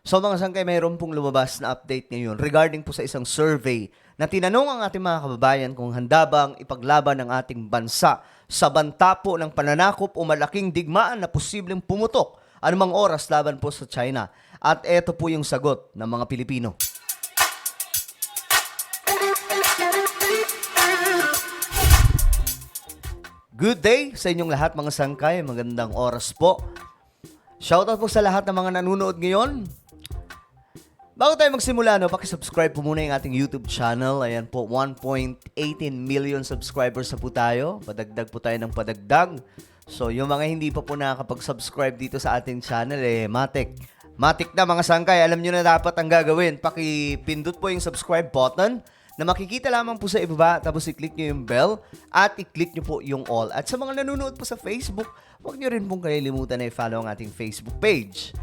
So mga sangkay, mayroon pong lumabas na update ngayon regarding po sa isang survey na tinanong ang ating mga kababayan kung handa bang ipaglaban ang ating bansa sa banta po ng pananakop o malaking digmaan na posibleng pumutok anumang oras laban po sa China. At ito po yung sagot ng mga Pilipino. Good day sa inyong lahat mga sangkay, magandang oras po. Shoutout po sa lahat ng mga nanonood ngayon. Bago tayo magsimula, pakisubscribe po muna yung ating YouTube channel. Ayan po, 1.18 million subscribers na po tayo. Padagdag po tayo ng padagdag. So, yung mga hindi pa po nakakapag-subscribe dito sa ating channel, matik na mga sangkay. Alam nyo na dapat ang gagawin. Pakipindot po yung subscribe button na makikita lamang po sa ibaba, tapos i-click nyo yung bell at i-click nyo po yung all. At sa mga nanonood po sa Facebook, huwag nyo rin pong kalilimutan na i-follow ang ating Facebook page.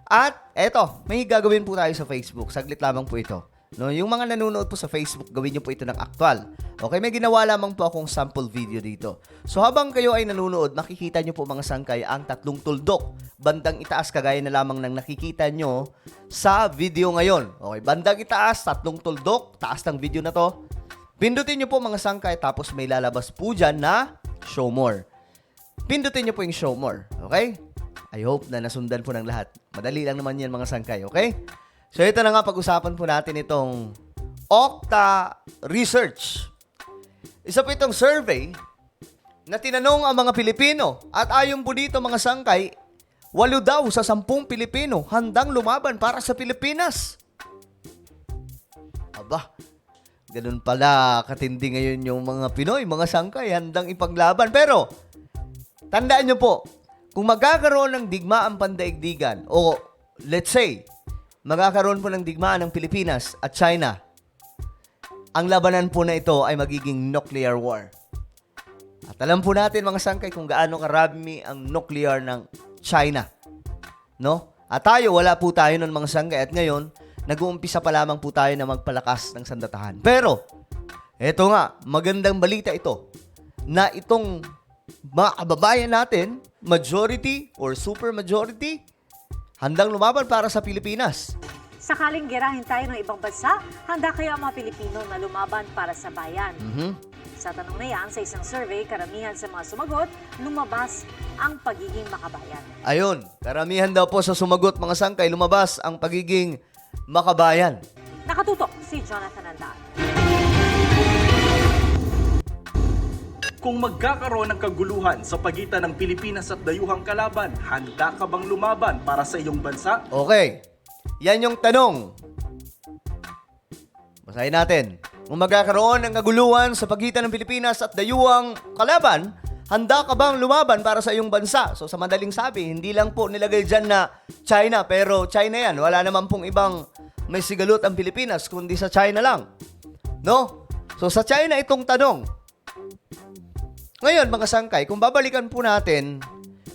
At eto, may gagawin po tayo sa Facebook. Saglit lamang po ito. No, yung mga nanonood po sa Facebook, gawin nyo po ito ng aktwal. Okay, may ginawa lamang po akong sample video dito. So habang kayo ay nanonood, makikita nyo po mga sangkay ang tatlong tuldok. Bandang itaas, kagaya na lamang ng nakikita nyo sa video ngayon. Okay, bandang itaas, tatlong tuldok, taas ng video na to. Pindutin nyo po mga sangkay, tapos may lalabas po dyan na show more. Pindutin nyo po yung show more. Okay? I hope na nasundan po ng lahat. Madali lang naman yan mga sangkay, okay? So ito na nga, pag-usapan po natin itong Okta Research. Isa po itong survey na tinanong ang mga Pilipino. At ayon po dito mga sangkay, 8 daw sa 10 Pilipino handang lumaban para sa Pilipinas. Aba, ganun pala katindi ngayon yung mga Pinoy, mga sangkay, handang ipaglaban. Pero, tandaan nyo po, kung magkakaroon ng digmaan pandaigdigan, o let's say, magkakaroon po ng digmaan ng Pilipinas at China, ang labanan po na ito ay magiging nuclear war. At alam po natin mga sangkay kung gaano karami ang nuclear ng China. No? At tayo, wala po tayo nun mga sangkay. At ngayon, nag-uumpisa pa lamang po tayo na magpalakas ng sandatahan. Pero, eto nga, magandang balita ito, na itong mga kababayan natin, majority or super majority, handang lumaban para sa Pilipinas. Sakaling gerahin tayo ng ibang bansa, handa kaya ang mga Pilipino na lumaban para sa bayan? Sa tanong na yan, sa isang survey, karamihan sa mga sumagot, lumabas ang pagiging makabayan. Ayun, karamihan daw po sa sumagot mga sangkay, lumabas ang pagiging makabayan. Nakatutok si Jonathan Andal. Kung magkakaroon ng kaguluhan sa pagitan ng Pilipinas at dayuhang kalaban, handa ka bang lumaban para sa iyong bansa? Okay, yan yung tanong. Basahin natin. Kung magkakaroon ng kaguluhan sa pagitan ng Pilipinas at dayuhang kalaban, handa ka bang lumaban para sa iyong bansa? So sa madaling sabi, hindi lang po nilagay dyan na China, pero China yan. Wala naman pong ibang may sigalot ang Pilipinas, kundi sa China lang. No? So sa China itong tanong. Ngayon mga sangkay, kung babalikan po natin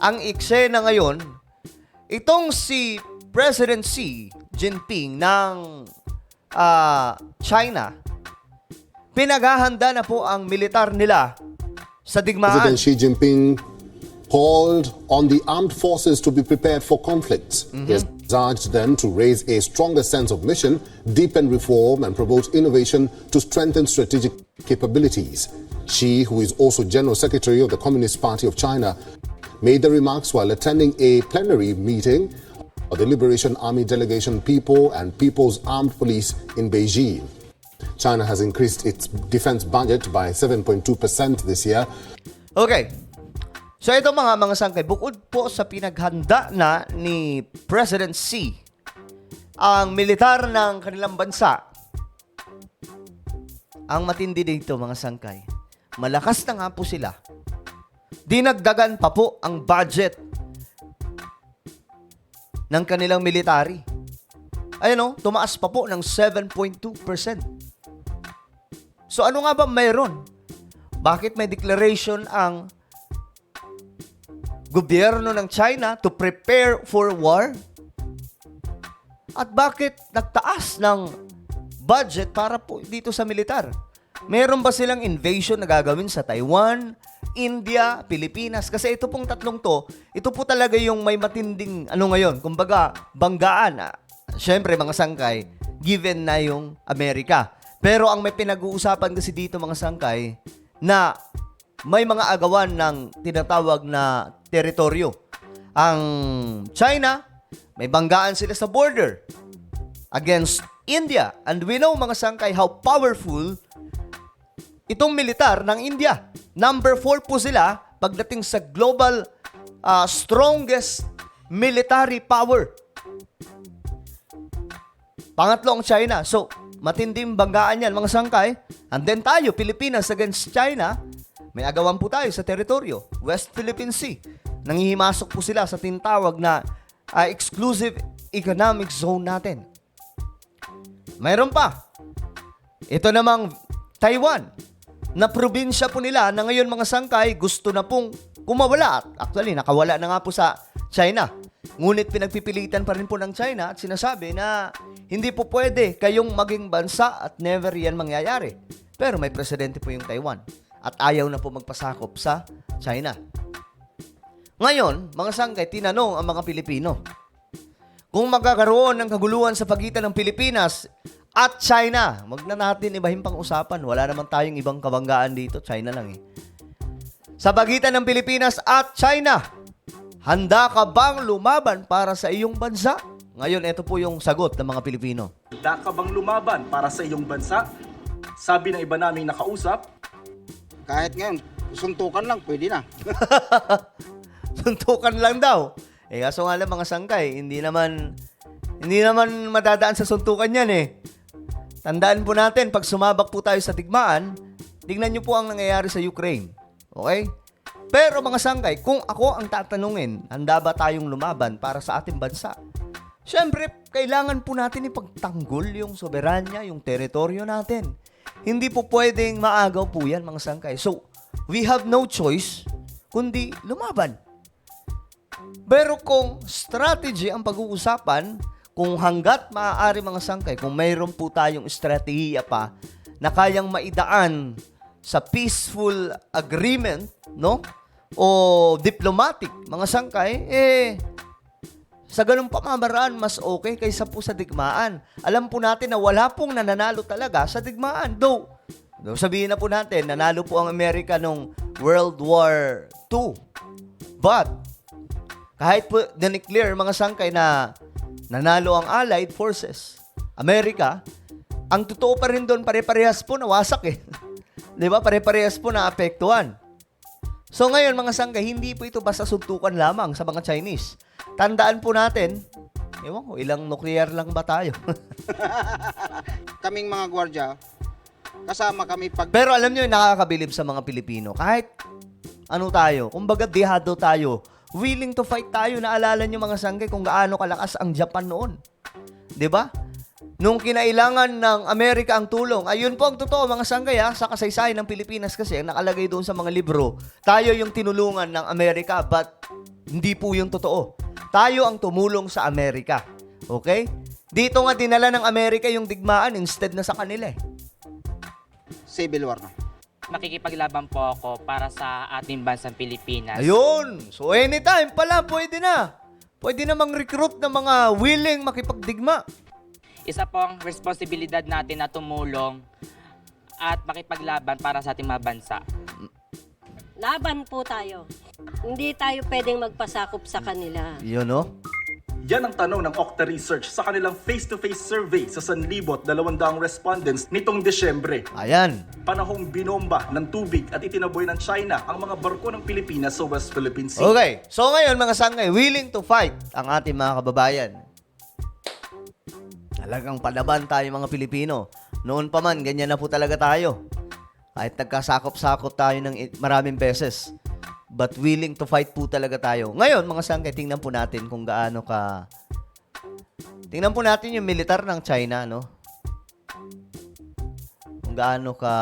ang eksena ngayon, itong si President Xi Jinping ng China, pinaghahanda na po ang militar nila sa digmaan. President Xi Jinping called on the armed forces to be prepared for conflicts. He has urged them to raise a stronger sense of mission, deepen reform, and promote innovation to strengthen strategic capabilities. Xi, who is also General Secretary of the Communist Party of China, made the remarks while attending a plenary meeting of the Liberation Army Delegation People and People's Armed Police in Beijing. China has increased its defense budget by 7.2% this year. Okay. So ito mga sangkay, bukod po sa pinaghanda na ni President Xi ang militar ng kanilang bansa, ang matindi dito mga sangkay, malakas na nga po sila. Dinagdagan pa po ang budget ng kanilang military. Ayun tumaas pa po ng 7.2%. So ano nga ba mayroon? Bakit may declaration ang gobyerno ng China to prepare for war? At bakit nagtaas ng budget para po dito sa militar? Meron ba silang invasion na gagawin sa Taiwan, India, Pilipinas? Kasi ito pong tatlong to, ito po talaga yung may matinding, ngayon, kumbaga, banggaan. syempre mga sangkay, given na yung Amerika. Pero ang may pinag-uusapan kasi dito mga sangkay, na may mga agawan ng tinatawag na teritoryo. Ang China, may banggaan sila sa border against India. And we know mga sangkay how powerful itong militar ng India. Number 4 po sila pagdating sa global strongest military power. Pangatlo ang China. So, matinding banggaan yan mga sangkay. And then tayo, Pilipinas against China, may agawan po tayo sa teritoryo, West Philippine Sea. Nangihimasok po sila sa tinatawag na exclusive economic zone natin. Mayroon pa. Ito namang Taiwan, na probinsya po nila na ngayon mga sangkay gusto na pong kumawala. Actually, nakawala na nga po sa China. Ngunit pinagpipilitan pa rin po ng China at sinasabi na hindi po pwede kayong maging bansa at never yan mangyayari. Pero may presidente po yung Taiwan at ayaw na po magpasakop sa China. Ngayon, mga sangkay, tinanong ang mga Pilipino, kung magkakaroon ng kaguluhan sa pagitan ng Pilipinas at China, wag na natin ibahin pang usapan. Wala naman tayong ibang kabanggaan dito. China lang eh. Sa pagitan ng Pilipinas at China, handa ka bang lumaban para sa iyong bansa? Ngayon, ito po yung sagot ng mga Pilipino. Handa ka bang lumaban para sa iyong bansa? Sabi ng iba naming nakausap, Kahit ngayon, suntukan lang, pwede na. Suntukan lang daw. Eh, kaso nga lang mga sangkay, hindi naman madadaan sa suntukan yan eh. Tandaan po natin, pag sumabak po tayo sa digmaan, tignan nyo po ang nangyayari sa Ukraine. Okay? Pero mga sangkay, kung ako ang tatanungin, handa ba tayong lumaban para sa ating bansa? Siyempre, kailangan po natin ipagtanggol yung soberanya, yung teritoryo natin. Hindi po pwedeng maagaw po yan, mga sangkay. So, we have no choice kundi lumaban. Pero kung strategy ang pag-uusapan, kung hanggat maaari mga sangkay, kung mayroon po tayong estratehiya pa na kayang maidaan sa peaceful agreement, no? O diplomatic, mga sangkay, sa ganung pamamaraan, mas okay kaysa po sa digmaan. Alam po natin na wala pong nananalo talaga sa digmaan. Though sabihin na po natin, nanalo po ang Amerika nung World War II. But, kahit po na-declare mga sangkay na nanalo ang Allied Forces, Amerika, ang totoo pa rin doon, pare-parehas po nawasak eh. Di ba? Pare-parehas po naapektuhan. So ngayon mga sangkay, hindi po ito basta suntukan lamang sa mga Chinese. Tandaan po natin, ewan ko, ilang nuclear lang ba tayo? Kaming mga gwardya, kasama kami pag... Pero alam nyo, yung nakakabilib sa mga Pilipino, kahit ano tayo, kumbaga dehado tayo, willing to fight tayo. Naalala nyo mga sangkay kung gaano kalakas ang Japan noon. 'Di ba? Nung kinailangan ng Amerika ang tulong, ayun po ang totoo mga sangkay sa kasaysayan ng Pilipinas kasi nakalagay doon sa mga libro, tayo yung tinulungan ng Amerika, but hindi po yung totoo. Tayo ang tumulong sa Amerika. Okay? Dito nga dinala ng Amerika yung digmaan instead na sa kanila eh. Civil War na. Makikipaglaban po ako para sa ating bansang Pilipinas. Ayun. So anytime pala, pwede na. Pwede namang recruit ng mga willing makipagdigma. Isa pong responsibilidad natin na tumulong at makipaglaban para sa ating mga bansa. Laban po tayo. Hindi tayo pwedeng magpasakop sa kanila. Yun, no? yan ang tanong ng Okta Research sa kanilang face-to-face survey sa 1,200 respondents nitong Desyembre. Ayan. Panahong binomba ng tubig at itinaboy ng China ang mga barko ng Pilipinas sa West Philippine Sea. Okay. So ngayon mga sangay, willing to fight ang ating mga kababayan. Talagang palaban tayo mga Pilipino. Noon pa man, ganyan na po talaga tayo. Kahit nagkasakop-sakop tayo ng maraming beses. But willing to fight po talaga tayo. Ngayon, mga sangkay, tingnan po natin kung gaano ka... Tingnan po natin yung militar ng China, no? Kung gaano ka...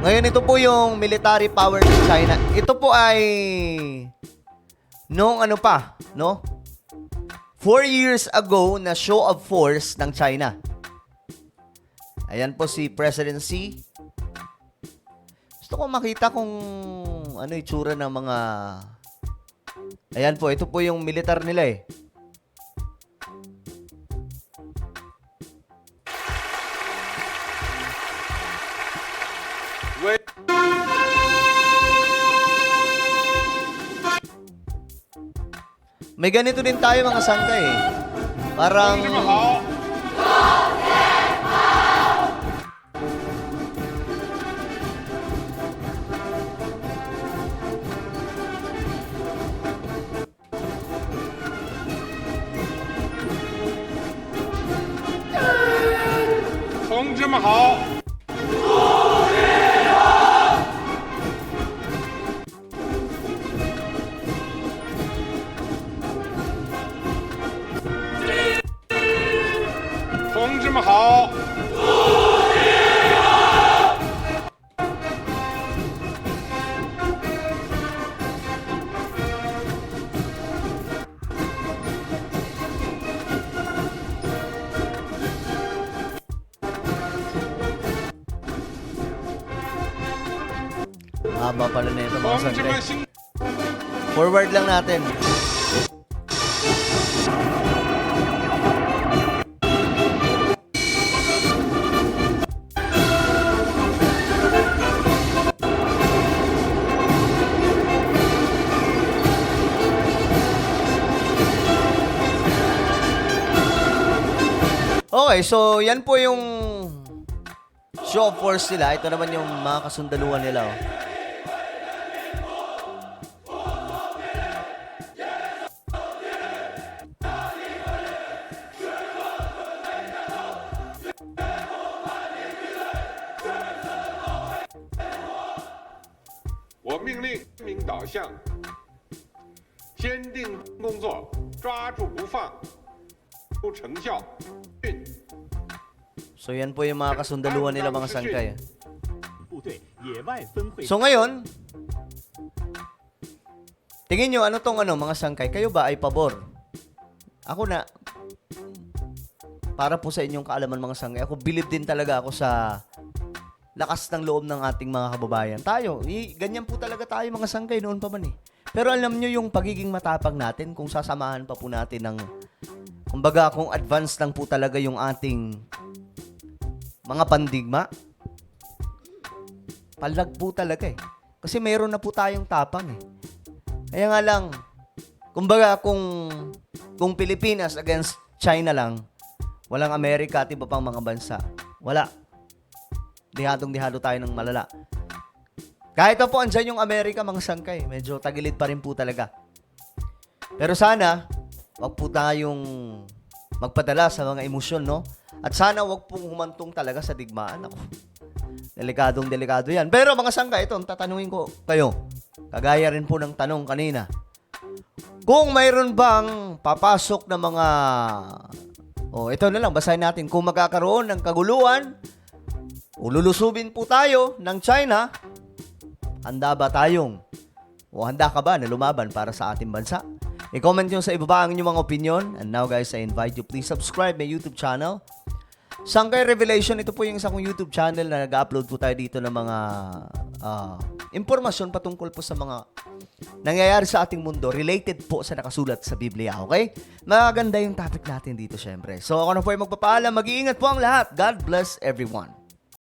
Ngayon, ito po yung military power ng China. Ito po ay... Noong ano pa, no? 4 years ago na show of force ng China. Ayan po si President Xi. Gusto ko makita kung ano itsura ng mga... Ayan po, ito po yung militar nila eh. May ganito din tayo mga sangkay eh. Parang... Haba pala na ito mga sangkay. Forward lang natin. Okay, so yan po yung show of force nila. Ito naman yung mga kasundaluhan nila. Oh. 我命令民导向，坚定工作，抓住不放，出成效。运 So yan po yung mga kasundaluhan nila mga sangkay. 部队野外分会 So ngayon, tingin nyo ano tong mga sangkay? Kayo ba ay pabor? Ako na, para po sa inyong kaalaman mga sangkay, ako believe din talaga ako sa lakas ng loob ng ating mga kababayan. Tayo, ganyan po talaga tayo mga sangkay noon pa man eh. Pero alam nyo yung pagiging matapang natin kung sasamahan pa po natin ng, kumbaga kung advance lang po talaga yung ating mga pandigma, palag po talaga eh. Kasi mayroon na po tayong tapang eh. Kaya nga lang, kumbaga kung Pilipinas against China lang, walang Amerika at iba pang mga bansa. Wala. Dihadong-dihado tayo ng malala. Kahit na po andyan yung Amerika, mga sangkay, medyo tagilid pa rin po talaga. Pero sana, wag po tayong magpadala sa mga emosyon, no? At sana wag pong humantong talaga sa digmaan. Ako, delikadong-delikado yan. Pero mga sangkay, ito, tatanungin ko kayo. Kagaya rin po ng tanong kanina. Kung mayroon bang papasok na mga... ito na lang, basahin natin. Kung magkakaroon ng kaguluhan, ululusubin po tayo ng China, handa ba tayong handa ka ba na lumaban para sa ating bansa? I-comment nyo sa ibaba ang inyong mga opinion. And now guys, I invite you, please subscribe my YouTube channel. Sangkay Revelation, ito po yung isang YouTube channel na nag-upload po tayo dito ng mga impormasyon patungkol po sa mga nangyayari sa ating mundo related po sa nakasulat sa Biblia, okay? Maganda yung topic natin dito syempre. So ako na po ay magpapaalam, mag-iingat po ang lahat. God bless everyone.